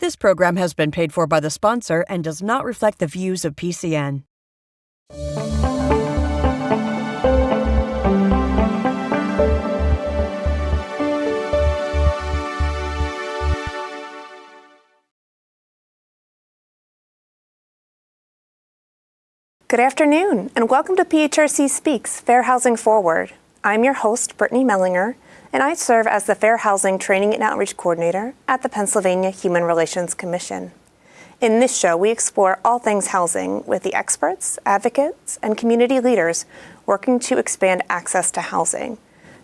This program has been paid for by the sponsor and does not reflect the views of PCN. Good afternoon, and welcome to PHRC Speaks, Fair Housing Forward. I'm your host, Brittany Mellinger, and I serve as the Fair Housing Training and Outreach Coordinator at the Pennsylvania Human Relations Commission. In this show, we explore all things housing with the experts, advocates, and community leaders working to expand access to housing.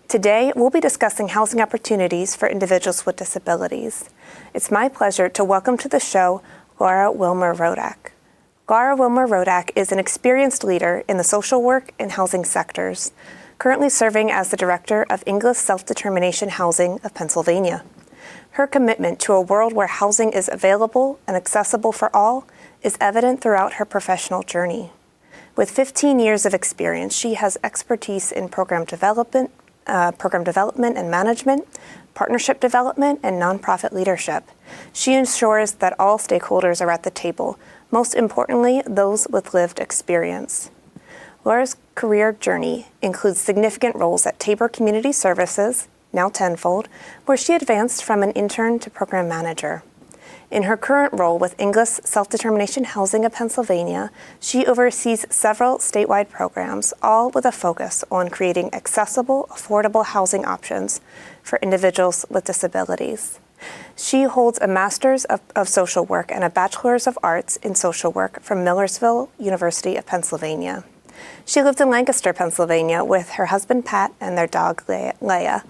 Today, we'll be discussing housing opportunities for individuals with disabilities. It's my pleasure to welcome to the show Laura Willmer-Rodack. Laura Willmer-Rodack is an experienced leader in the social work and housing sectors, currently serving as the director of Inglis Self-Determination Housing of Pennsylvania. Her commitment to a world where housing is available and accessible for all is evident throughout her professional journey. With 15 years of experience, she has expertise in program development and management, partnership development, and nonprofit leadership. She ensures that all stakeholders are at the table, most importantly, those with lived experience. Laura's career journey includes significant roles at Tabor Community Services, now Tenfold, where she advanced from an intern to program manager. In her current role with Inglis Self-Determination Housing of Pennsylvania, she oversees several statewide programs, all with a focus on creating accessible, affordable housing options for individuals with disabilities. She holds a Master's of Social Work and a Bachelor's of Arts in Social Work from Millersville University of Pennsylvania. She lives in Lancaster, Pennsylvania with her husband, Pat, and their dog, Leia.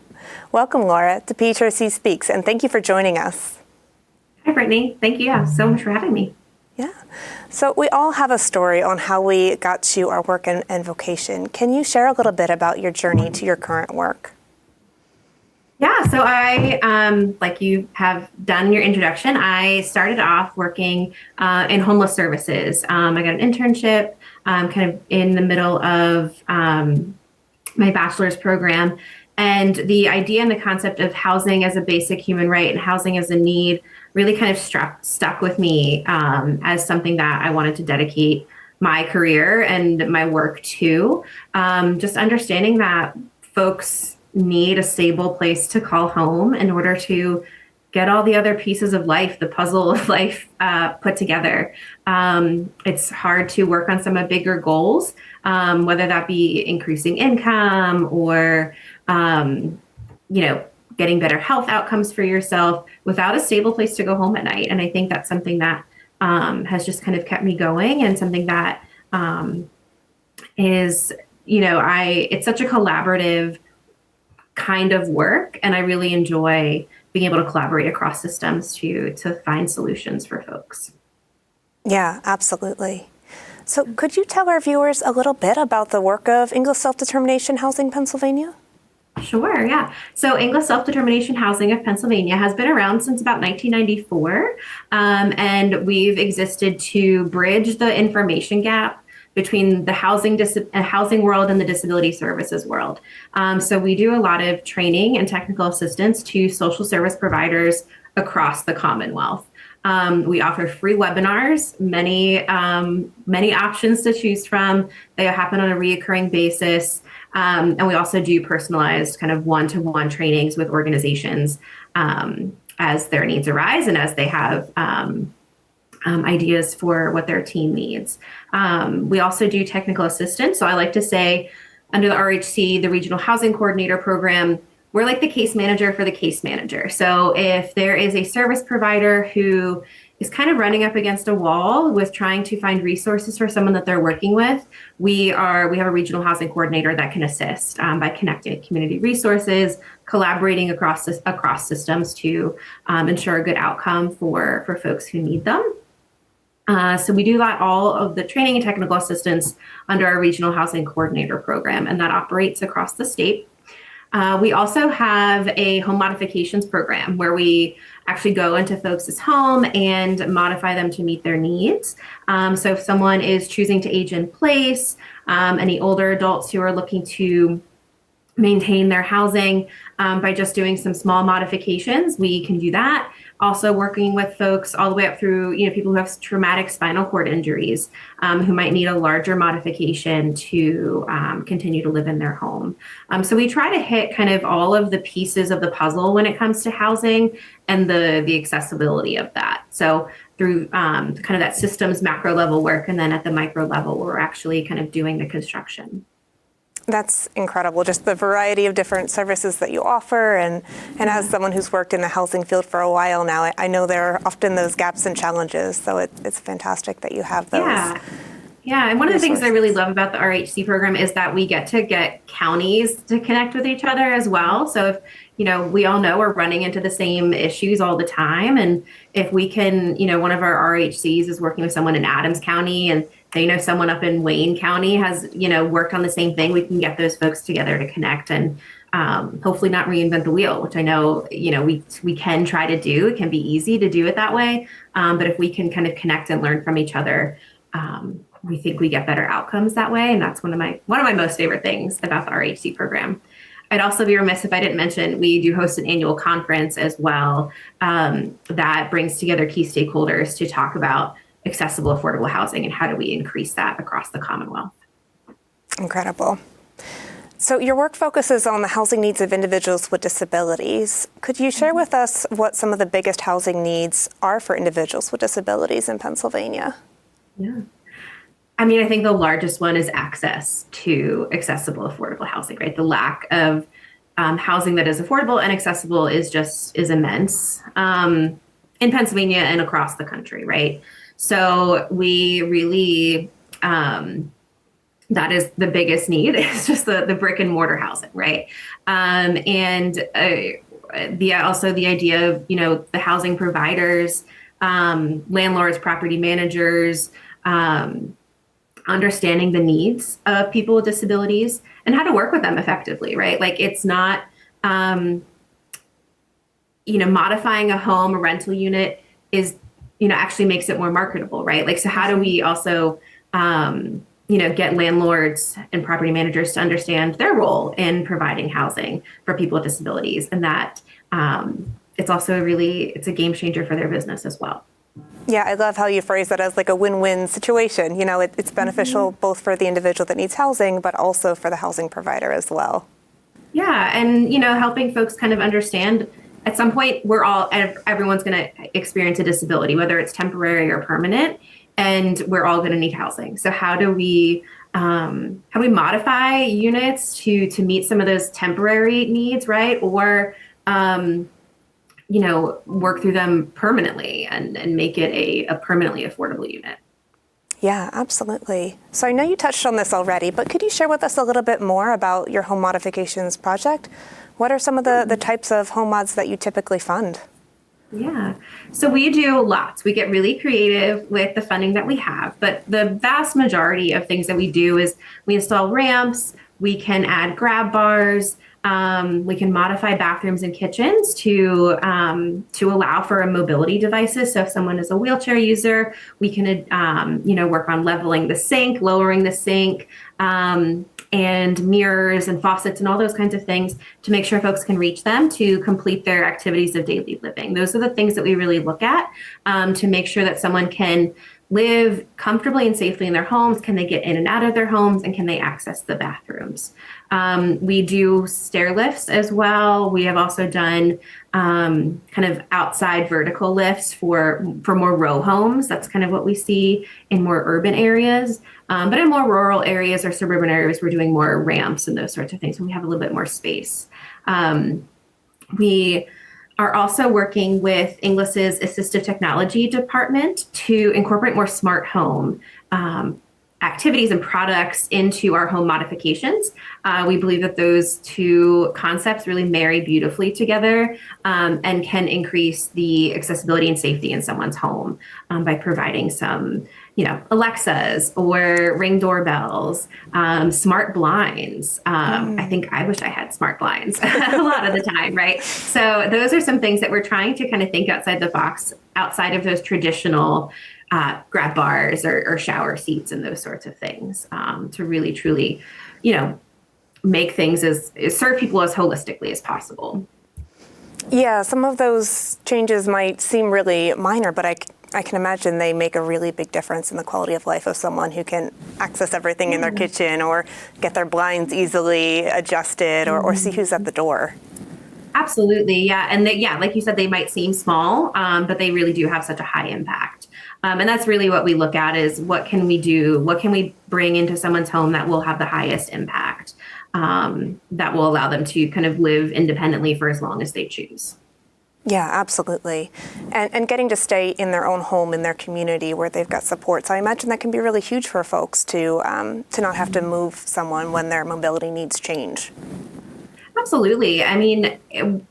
Welcome, Laura, to PHRC Speaks, and thank you for joining us. Hi, Brittany. Thank you so much for having me. Yeah. So we all have a story on how we got to our work and vocation. Can you share a little bit about your journey to your current work? Yeah, so I, like you have done in your introduction, I started off working in homeless services. I got an internship kind of in the middle of my bachelor's program. And the idea and the concept of housing as a basic human right and housing as a need really kind of stuck with me as something that I wanted to dedicate my career and my work to. Just understanding that folks need a stable place to call home in order to get all the other pieces of life, the puzzle of life put together. It's hard to work on some of bigger goals, whether that be increasing income or, getting better health outcomes for yourself without a stable place to go home at night. And I think that's something that has just kind of kept me going, and something that is, it's such a collaborative kind of work, and I really enjoy being able to collaborate across systems to find solutions for folks. Yeah, absolutely. So could you tell our viewers a little bit about the work of Inglis Self-Determination Housing Pennsylvania? Sure, yeah. So Inglis Self-Determination Housing of Pennsylvania has been around since about 1994, and we've existed to bridge the information gap between the housing world and the disability services world. So we do a lot of training and technical assistance to social service providers across the Commonwealth. We offer free webinars, many options to choose from. They happen on a reoccurring basis. And we also do personalized kind of one-to-one trainings with organizations as their needs arise and as they have ideas for what their team needs. We also do technical assistance. So I like to say under the RHC, the Regional Housing Coordinator Program, we're like the case manager for the case manager. So if there is a service provider who is kind of running up against a wall with trying to find resources for someone that they're working with, we have a regional housing coordinator that can assist by connecting community resources, collaborating across systems to ensure a good outcome for folks who need them. So we do that, all of the training and technical assistance under our regional housing coordinator program, and that operates across the state. We also have a home modifications program where we actually go into folks' home and modify them to meet their needs. So if someone is choosing to age in place, any older adults who are looking to maintain their housing by just doing some small modifications, we can do that. Also working with folks all the way up through, people who have traumatic spinal cord injuries, who might need a larger modification to continue to live in their home. So we try to hit kind of all of the pieces of the puzzle when it comes to housing and the accessibility of that. So through kind of that systems macro level work, and then at the micro level, we're actually kind of doing the construction. That's incredible, just the variety of different services that you offer. And as someone who's worked in the housing field for a while now, I know there are often those gaps and challenges. So it's fantastic that you have those. Yeah. And one of the things I really love about the RHC program is that we get counties to connect with each other as well. So if, we all know we're running into the same issues all the time. And if we can, one of our RHCs is working with someone in Adams County, and they know someone up in Wayne County has, worked on the same thing, we can get those folks together to connect and hopefully not reinvent the wheel, which I know, we can try to do. It can be easy to do it that way. But if we can kind of connect and learn from each other, we think we get better outcomes that way. And that's one of my most favorite things about the RHC program. I'd also be remiss if I didn't mention we do host an annual conference as well that brings together key stakeholders to talk about accessible, affordable housing and how do we increase that across the Commonwealth. Incredible. So your work focuses on the housing needs of individuals with disabilities. Could you share with us what some of the biggest housing needs are for individuals with disabilities in Pennsylvania? Yeah. I think the largest one is access to accessible, affordable housing, right? The lack of housing that is affordable and accessible is immense in Pennsylvania and across the country, right? So we really, that is the biggest need. It's just the brick and mortar housing, right? Also the idea of, the housing providers, landlords, property managers, understanding the needs of people with disabilities and how to work with them effectively, right? Like it's not, modifying a home, a rental unit is, actually makes it more marketable, right? Like, so how do we also, get landlords and property managers to understand their role in providing housing for people with disabilities, and that it's also it's a game changer for their business as well. Yeah, I love how you phrase that as like a win-win situation. It's beneficial both for the individual that needs housing, but also for the housing provider as well. Yeah, and helping folks kind of understand at some point everyone's going to experience a disability, whether it's temporary or permanent, and we're all going to need housing. So how do we modify units to meet some of those temporary needs, right? Or work through them permanently and make it a permanently affordable unit. Yeah, absolutely. So I know you touched on this already, but could you share with us a little bit more about your home modifications project? What are some of the types of home mods that you typically fund? Yeah, so we do lots. We get really creative with the funding that we have, but the vast majority of things that we do is we install ramps, we can add grab bars, we can modify bathrooms and kitchens to allow for mobility devices. So if someone is a wheelchair user, we can work on leveling the sink, lowering the sink, and mirrors and faucets and all those kinds of things to make sure folks can reach them to complete their activities of daily living. Those are the things that we really look at to make sure that someone can live comfortably and safely in their homes. Can they get in and out of their homes, and can they access the bathrooms? We do stair lifts as well. We have also done kind of outside vertical lifts for more row homes. That's kind of what we see in more urban areas. But in more rural areas or suburban areas, we're doing more ramps and those sorts of things. So we have a little bit more space. We are also working with Inglis's assistive technology department to incorporate more smart home activities and products into our home modifications. We believe that those two concepts really marry beautifully together and can increase the accessibility and safety in someone's home by providing some, Alexas or Ring doorbells, smart blinds. I wish I had smart blinds a lot of the time, right? So those are some things that we're trying to kind of think outside the box, outside of those traditional grab bars or shower seats and those sorts of things, to really, truly, make things serve people as holistically as possible. Yeah, some of those changes might seem really minor, but I can imagine they make a really big difference in the quality of life of someone who can access everything in their kitchen or get their blinds easily adjusted or see who's at the door. Absolutely. Yeah. And like you said, they might seem small, but they really do have such a high impact. And that's really what we look at is what can we do? What can we bring into someone's home that will have the highest impact, that will allow them to kind of live independently for as long as they choose. Yeah, absolutely. And getting to stay in their own home, in their community where they've got support. So I imagine that can be really huge for folks to not have to move someone when their mobility needs change. Absolutely. I mean,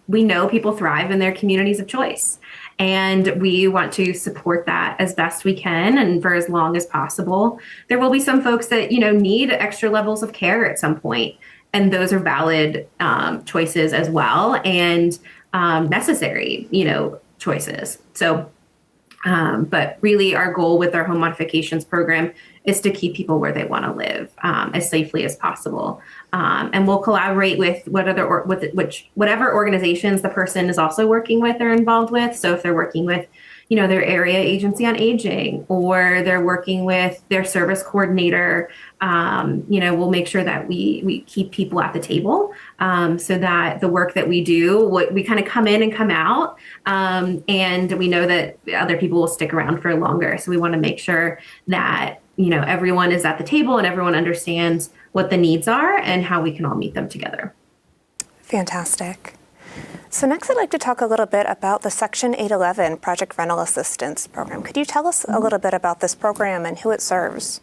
we know people thrive in their communities of choice, and we want to support that as best we can and for as long as possible. There will be some folks that, need extra levels of care at some point, and those are valid choices as well, and necessary, choices. So, but really our goal with our home modifications program is to keep people where they want to live as safely as possible. And we'll collaborate with whatever organizations the person is also working with or involved with. So if they're working with, their area agency on aging, or they're working with their service coordinator, we'll make sure that we keep people at the table, so that the work that we do, we kind of come in and come out, and we know that other people will stick around for longer. So we want to make sure that, everyone is at the table and everyone understands what the needs are and how we can all meet them together. Fantastic. So next I'd like to talk a little bit about the Section 811 Project Rental Assistance Program. Could you tell us a little bit about this program and who it serves?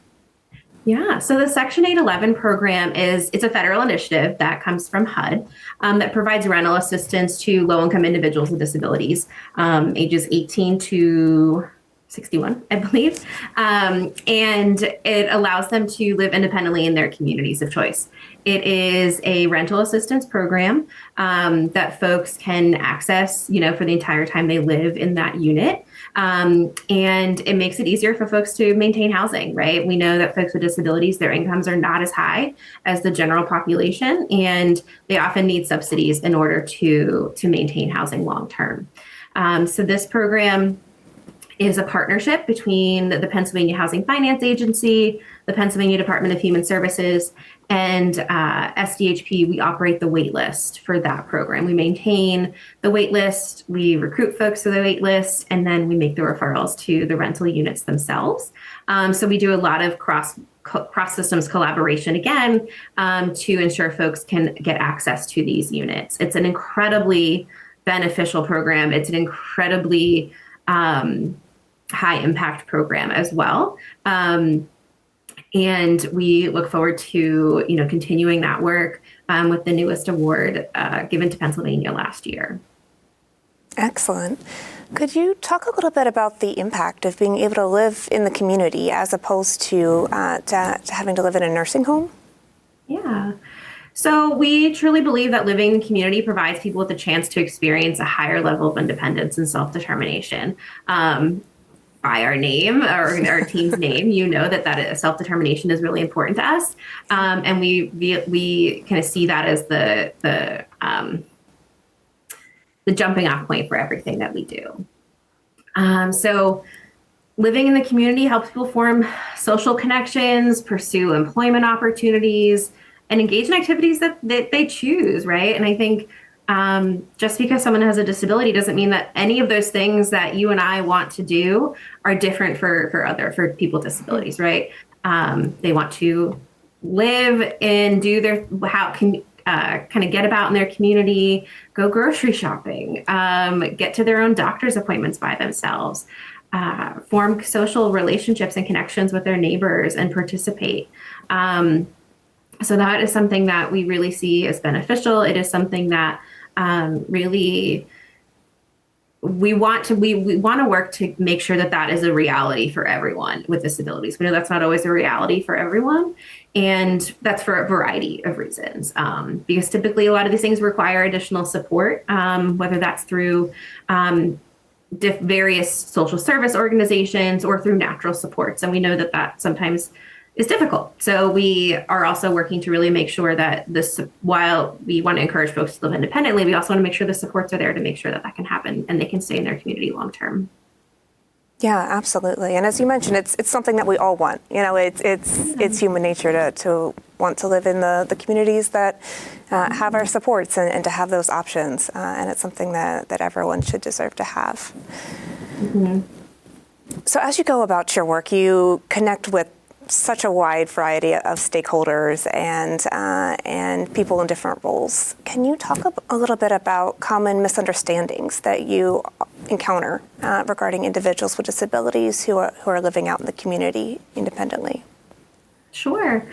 Yeah, so the Section 811 program it's a federal initiative that comes from HUD, that provides rental assistance to low-income individuals with disabilities, ages 18 to 61, I believe. And it allows them to live independently in their communities of choice. It is a rental assistance program that folks can access, for the entire time they live in that unit. And it makes it easier for folks to maintain housing, right? We know that folks with disabilities, their incomes are not as high as the general population, and they often need subsidies in order to maintain housing long term. So this program is a partnership between the Pennsylvania Housing Finance Agency, the Pennsylvania Department of Human Services, and SDHP. We operate the wait list for that program. We maintain the wait list, we recruit folks to the wait list, and then we make the referrals to the rental units themselves. So we do a lot of cross systems collaboration again, to ensure folks can get access to these units. It's an incredibly beneficial program. It's an incredibly high impact program as well. And we look forward to, continuing that work with the newest award given to Pennsylvania last year. Excellent. Could you talk a little bit about the impact of being able to live in the community as opposed to having to live in a nursing home? Yeah. So we truly believe that living in the community provides people with a chance to experience a higher level of independence and self-determination. By our name, or our team's name, that self-determination is really important to us. And we kind of see that as the jumping off point for everything that we do. So living in the community helps people form social connections, pursue employment opportunities, and engage in activities that they choose, right? And I think just because someone has a disability doesn't mean that any of those things that you and I want to do are different for people with disabilities, right? They want to live and do kind of get about in their community, go grocery shopping, get to their own doctor's appointments by themselves, form social relationships and connections with their neighbors, and participate. So that is something that we really see as beneficial. It is something that really we want to work to make sure that is a reality for everyone with disabilities. We know that's not always a reality for everyone, and that's for a variety of reasons. Because typically a lot of these things require additional support, whether that's through various social service organizations or through natural supports. And we know that sometimes is difficult. So we are also working to really make sure that this, while we want to encourage folks to live independently, we also want to make sure the supports are there to make sure that that can happen and they can stay in their community long term. Yeah, absolutely. And as you mentioned, it's something that we all want. It's human nature to want to live in the communities that have our supports and to have those options. And it's something that everyone should deserve to have. Mm-hmm. So as you go about your work, you connect with such a wide variety of stakeholders and people in different roles. Can you talk a little bit about common misunderstandings that you encounter regarding individuals with disabilities who are living out in the community independently? Sure.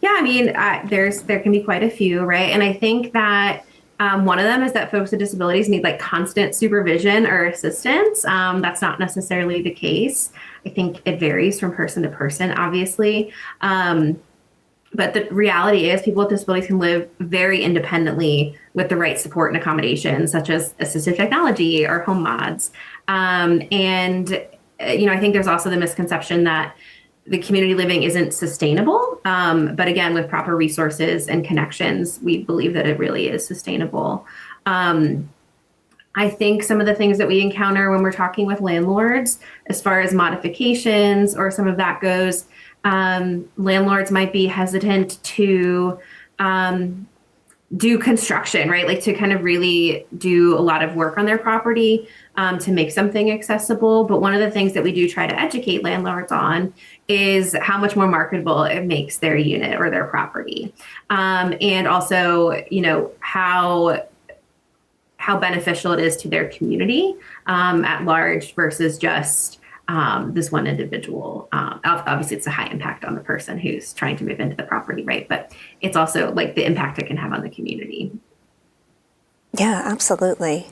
Yeah, I mean, there can be quite a few, right? And I think that one of them is that folks with disabilities need like constant supervision or assistance. That's not necessarily the case. I think it varies from person to person, obviously. But the reality is people with disabilities can live very independently with the right support and accommodations, such as assistive technology or home mods. I think there's also the misconception that the community living isn't sustainable. But again, with proper resources and connections, we believe that it really is sustainable. I think some of the things that we encounter when we're talking with landlords, as far as modifications or some of that goes, landlords might be hesitant to do construction, right? Like to kind of really do a lot of work on their property to make something accessible. But one of the things that we do try to educate landlords on is how much more marketable it makes their unit or their property. And also, how beneficial it is to their community at large versus just this one individual. Obviously, it's a high impact on the person who's trying to move into the property, right? But it's also like the impact it can have on the community. Yeah, absolutely.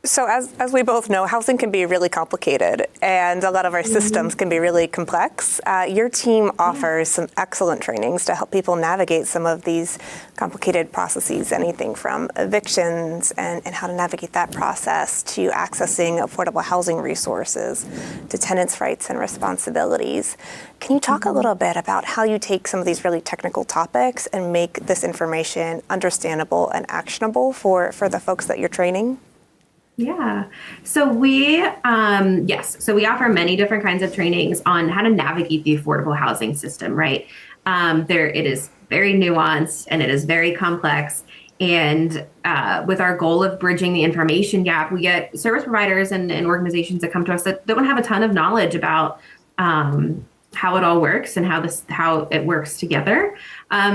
So as we both know, housing can be really complicated and a lot of our systems can be really complex. Your team offers some excellent trainings to help people navigate some of these complicated processes, anything from evictions and how to navigate that process to accessing affordable housing resources to tenants' rights and responsibilities. Can you talk a little bit about how you take some of these really technical topics and make this information understandable and actionable for the folks that you're training? Yeah. So we offer many different kinds of trainings on how to navigate the affordable housing system, right? It is very nuanced and it is very complex. And with our goal of bridging the information gap, we get service providers and organizations that come to us that don't have a ton of knowledge about how it all works and how it works together.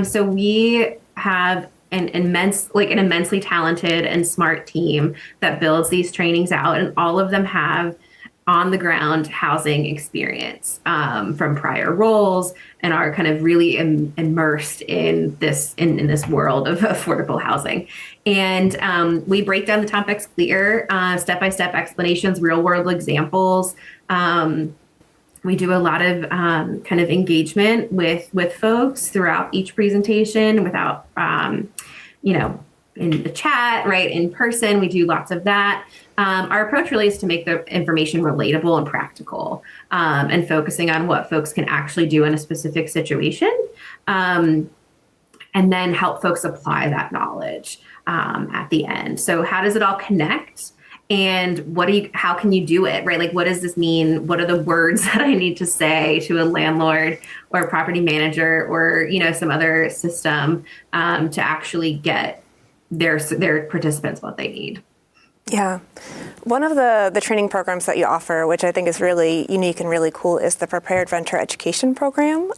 So we have an immensely talented and smart team that builds these trainings out, and all of them have on the ground housing experience from prior roles and are kind of really immersed in this world of affordable housing. And we break down the topics clear, step-by-step explanations, real world examples. We do a lot of kind of engagement with folks throughout each presentation without, in the chat, right, in person. We do lots of that. Our approach really is to make the information relatable and practical and focusing on what folks can actually do in a specific situation and then help folks apply that knowledge at the end. So how does it all connect? And how can you do it, right? Like, what does this mean? What are the words that I need to say to a landlord or a property manager or, some other system to actually get their participants what they need? Yeah. One of the training programs that you offer, which I think is really unique and really cool, is the Prepared Renter Education Program.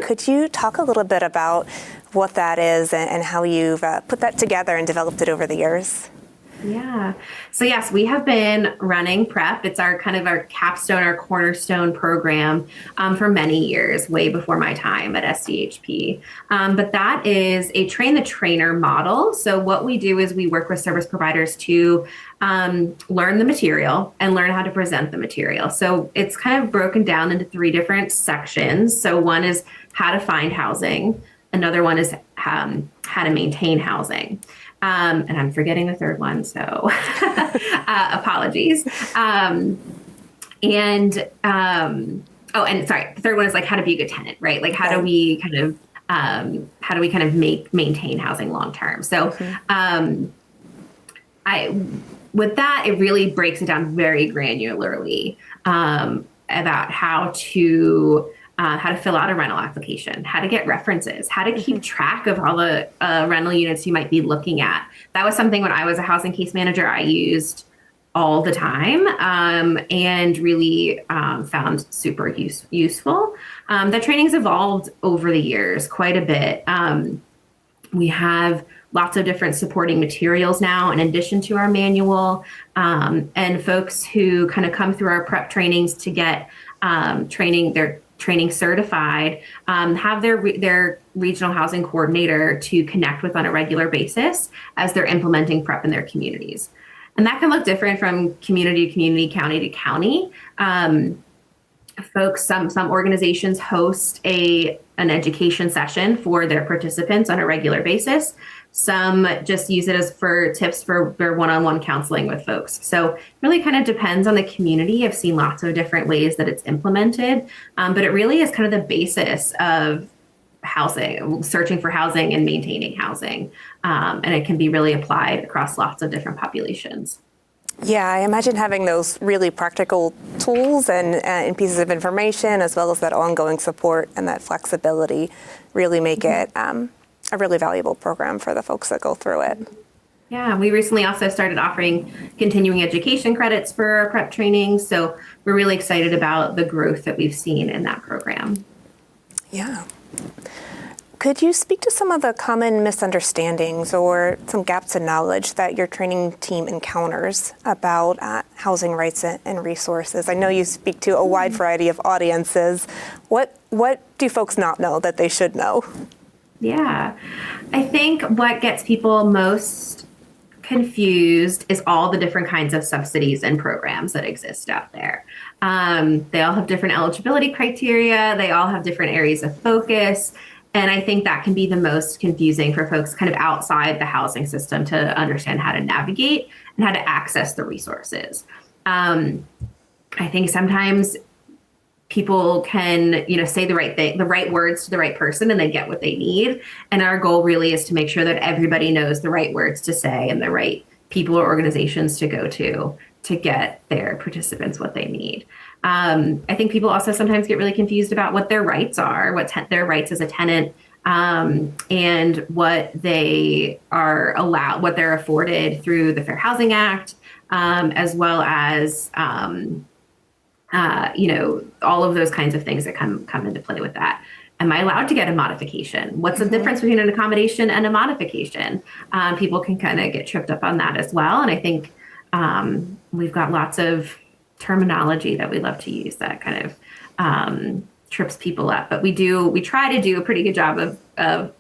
Could you talk a little bit about what that is and how you've put that together and developed it over the years? Yeah. So yes, we have been running PREP. It's our capstone, our cornerstone program for many years, way before my time at SDHP. But that is a train the trainer model. So what we do is we work with service providers to learn the material and learn how to present the material. So it's kind of broken down into 3 different sections. So one is how to find housing. Another one is how to maintain housing. And I'm forgetting the third one, so apologies. Oh, and sorry, the third one is like how to be a good tenant, right? Like how do Right. we kind of maintain housing long term? So I with that, it really breaks it down very granularly about how to fill out a rental application, how to get references, how to keep track of all the rental units you might be looking at. That was something when I was a housing case manager I used all the time and really found super useful. The training's evolved over the years quite a bit. We have lots of different supporting materials now in addition to our manual, and folks who kind of come through our prep trainings to get their training certified have their regional housing coordinator to connect with on a regular basis as they're implementing prep in their communities. And that can look different from community to community, county to county. Some organizations host an education session for their participants on a regular basis. Some just use it as for tips for their one-on-one counseling with folks. So it really kind of depends on the community. I've seen lots of different ways that it's implemented, but it really is kind of the basis of housing, searching for housing and maintaining housing. And it can be really applied across lots of different populations. Yeah, I imagine having those really practical tools and pieces of information, as well as that ongoing support and that flexibility, really make it a really valuable program for the folks that go through it. Yeah, we recently also started offering continuing education credits for our prep training. So we're really excited about the growth that we've seen in that program. Yeah. Could you speak to some of the common misunderstandings or some gaps in knowledge that your training team encounters about housing rights and resources? I know you speak to a wide variety of audiences. What do folks not know that they should know? Yeah, I think what gets people most confused is all the different kinds of subsidies and programs that exist out there. They all have different eligibility criteria. They all have different areas of focus. And I think that can be the most confusing for folks kind of outside the housing system to understand how to navigate and how to access the resources. I think sometimes people can, say the right thing, the right words to the right person, and they get what they need. And our goal really is to make sure that everybody knows the right words to say and the right people or organizations to go to get their participants what they need. I think people also sometimes get really confused about what their rights are, their rights as a tenant, and what they are allowed, what they're afforded through the Fair Housing Act, as well as all of those kinds of things that come into play with that. Am I allowed to get a modification? What's the difference between an accommodation and a modification? People can kind of get tripped up on that as well. And I think we've got lots of terminology that we love to use that kind of trips people up. But we try to do a pretty good job of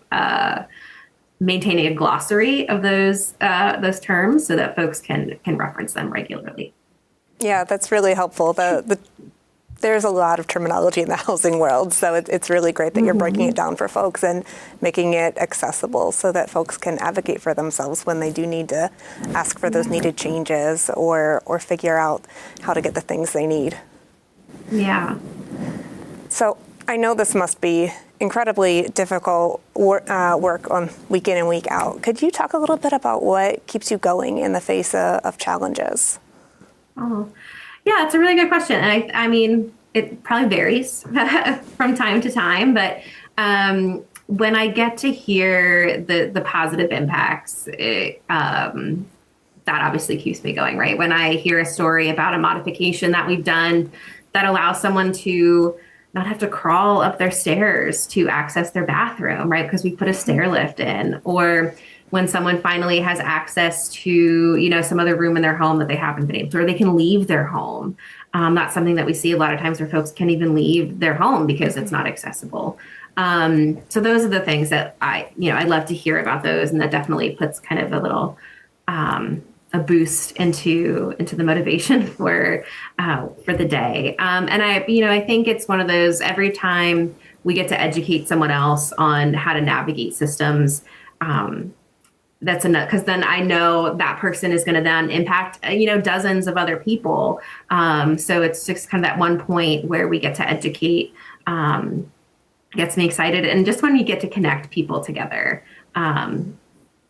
maintaining a glossary of those terms so that folks can reference them regularly. Yeah, that's really helpful. There's a lot of terminology in the housing world, so it's really great that you're breaking it down for folks and making it accessible so that folks can advocate for themselves when they do need to ask for those needed changes or figure out how to get the things they need. Yeah. So I know this must be incredibly difficult work on week in and week out. Could you talk a little bit about what keeps you going in the face of challenges? Oh, yeah, it's a really good question. And I mean, it probably varies from time to time, but when I get to hear the positive impacts, that obviously keeps me going, right? When I hear a story about a modification that we've done that allows someone to not have to crawl up their stairs to access their bathroom, right? Because we put a stair lift in, or when someone finally has access to, some other room in their home that they haven't been able to, or they can leave their home. That's something that we see a lot of times where folks can't even leave their home because it's not accessible. So those are the things that I love to hear about those. And that definitely puts kind of a little, a boost into the motivation for the day. And I think it's one of those, every time we get to educate someone else on how to navigate systems, that's enough, because then I know that person is going to then impact, dozens of other people. So it's just kind of that one point where we get to educate, gets me excited. And just when we get to connect people together,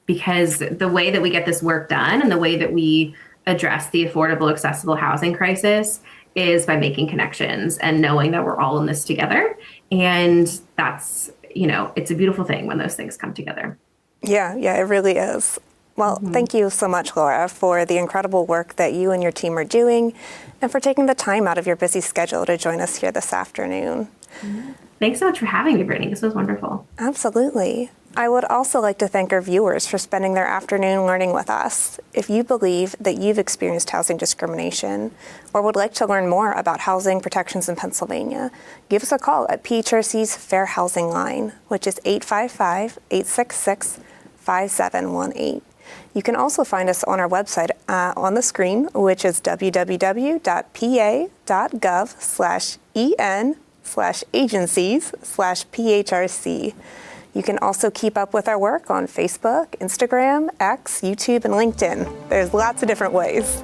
because the way that we get this work done and the way that we address the affordable, accessible housing crisis is by making connections and knowing that we're all in this together. And that's, it's a beautiful thing when those things come together. Yeah, it really is. Well, thank you so much, Laura, for the incredible work that you and your team are doing and for taking the time out of your busy schedule to join us here this afternoon. Thanks so much for having me, Brittany. This was wonderful. Absolutely. I would also like to thank our viewers for spending their afternoon learning with us. If you believe that you've experienced housing discrimination or would like to learn more about housing protections in Pennsylvania, give us a call at PHRC's Fair Housing Line, which is 855-866-5718. You can also find us on our website on the screen, which is www.pa.gov/en/agencies/PHRC. You can also keep up with our work on Facebook, Instagram, X, YouTube, and LinkedIn. There's lots of different ways.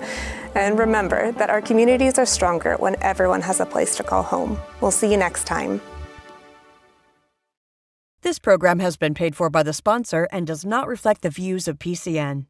And remember that our communities are stronger when everyone has a place to call home. We'll see you next time. This program has been paid for by the sponsor and does not reflect the views of PCN.